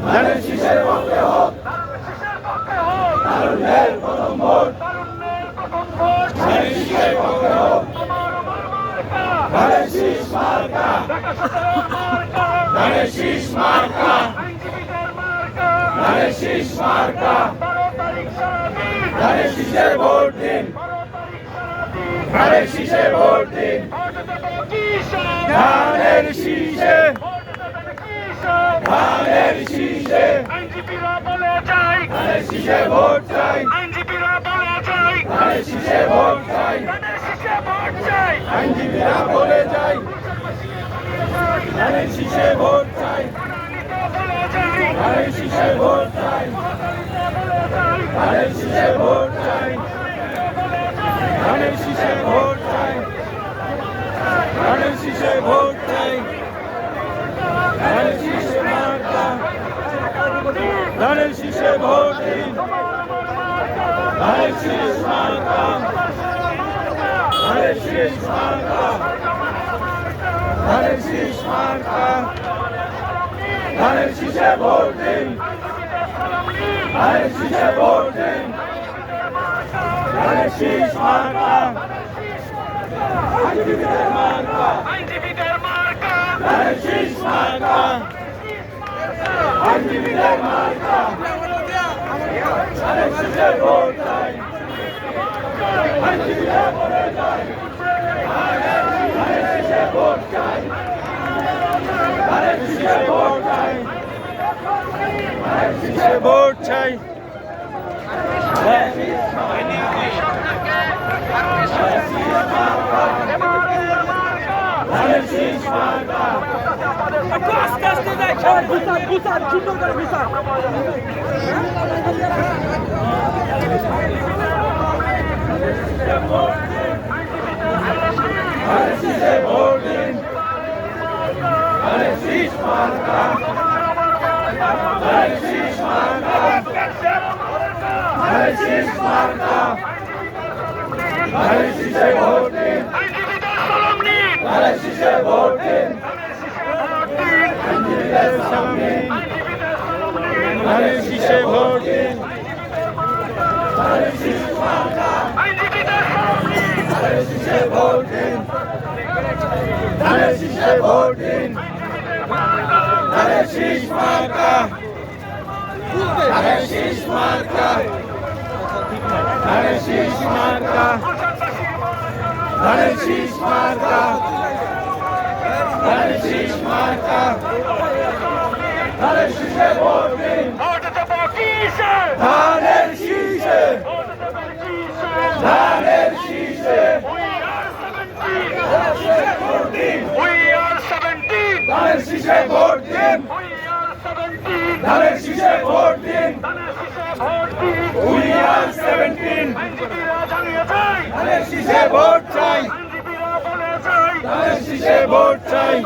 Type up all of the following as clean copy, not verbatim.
ধানের শীষের পক্ষে হোক, তারুণ্যের প্রথম ভোট, ধানের শীষের পক্ষে হোক, ধানের শীষ মার্কা, ধানের শীষ মার্কা, ধানের শীষ মার্কা, ধানের শীষে ভোট দিন, ধানের শীষে ভোট দিন, ধানের শীষে, ধানের শীষে, আইনজীবীরা বলে চাই, ধানের শীষে ভোট চাই, আইনজীবীরা বলে চাই, ধানের শীষে ভোট চাই, ধানের শীষে ভোট চাই, আইনজীবীরা বলে যাই, ধানের শীষে ভোট চাই, বলে চাই, ধানের শীষে ভোট চাই, ধানের শীষে ভোট চাই, ধানের শীষে ভোট চাই, ধানের শীষে ভোট চাই, ধানের শীষে মার্কা, ধানের শীষে ভোট দিন, ধানের শীষ মার্কা, ধানের শীষ মার্কা, ধানের শীষ মার্কা, ধানের শীষে ভোট দিন, ধানের শীষে ভোট দিন, ধানের শীষ মার্কা, আইনজীবীদের মার্কা, আইনজীবীদের মার্কা, ধানের শীষ মার্কা, আইনজীবীদের মার্কা, ধানের শীষে ভোট চাই, আইনজীবীরা বলে যায়, ধানের শীষে ভোট চাই, ধানের শীষে ভোট চাই, ধানের শীষে ভোট চাই, ধানের শীষ মার্কা, আস্তে আস্তে যাই, গুছান গুছান সুন্দর করে গুছান। ধানের শীষে ভোট দিন, ধানের শীষ মার্কা, ধানের শীষ মার্কা, ধানের শীষ মার্কা, ধানের শীষে ভোট দিন, আইনজীবীদের সালাম নিন, ধানের শীষে ভোট দিন, আইনজীবীদের সালাম দিন, ধানের শীষে ভোট দিন, ধানের শীষ মার্কা, আইনজীবীদের সালাম নিন, ধানের শীষে ভোট দিন, ধানের শীষে ভোট দিন, ধানের শীষ মার্কা, ধানের শীষ মার্কা, ধানের শীষ মার্কা, ধানের শীষ মার্কা, ধানের শীষ মার্কা, ধানের শীষে ভোট দিন, ভোট দেব কিসে, ধানের শীষে, ভোট দেব কিসে, ধানের শীষে, we are 17, ধানের শীষে ভোট দিন, we are 17, ধানের শীষে ভোট দিন, ধানের শীষে ভোট দিন, We are 17, আইনজীবীরা জানিয়ে চাই, ধানের শীষে ভোট চাই, আইনজীবীরা বলে চাই, ধানের শীষে ভোট চাই,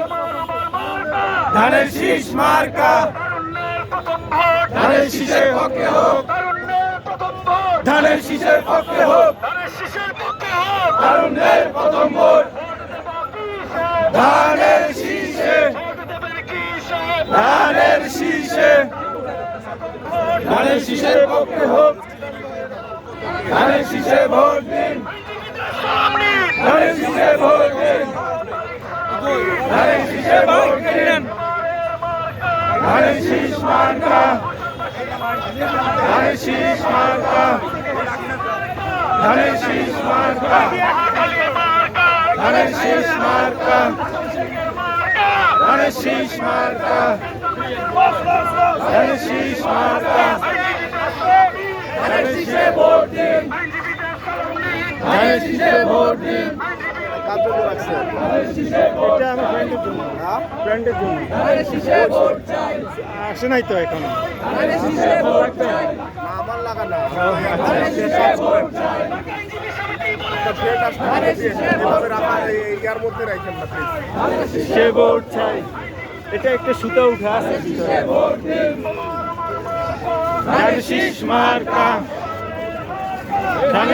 মার্কা, ধানের শীষ মার্কা, তারুণ্যের প্রথম ভোট, ধানের শীষের পক্ষে হোক, তারুণ্যের প্রথম ভোট, ধানের শীষের পক্ষে হোক, ধানের শীষের পক্ষে হোক, তারুণ্যের প্রথম ভোট, ভোট দেব কিসে, ধানের শীষে, ভোট দেবেন কিসে, ধানের শীষে, ধানের শীষের পক্ষে হোক, ধানের শীষে ভোট দিন, সালাম নিন, ধানের শীষে ভোট দিন, ধানের শীষে ভোট দিন, ধানের শীষ মার্কা, ধানের শীষ মার্কা, ধানের শীষ মার্কা, ধানের শীষ মার্কা, ধানের শীষ মার্কা, ধানের শীষ মার্কা, ধানের শীষে ভোট দিন, ধানের শীষে ভোট দিন, ধানের শীষে ভোট চাই, ধানের শীষে ভোট চাই, আসে নাই তো এখন ধানের শীষে ভোট চাই, আমার লাগা না ধানের শীষে ভোট চাই, এভাবে রাখা ইয়ার মধ্যে রাখেন না প্লিজ ধানের শীষে সে ভোট চাই। এটা একটা সুতা উঠে আছে ভিতরে। ভোট দিন, ধানের শীষ মার্কা, ধানের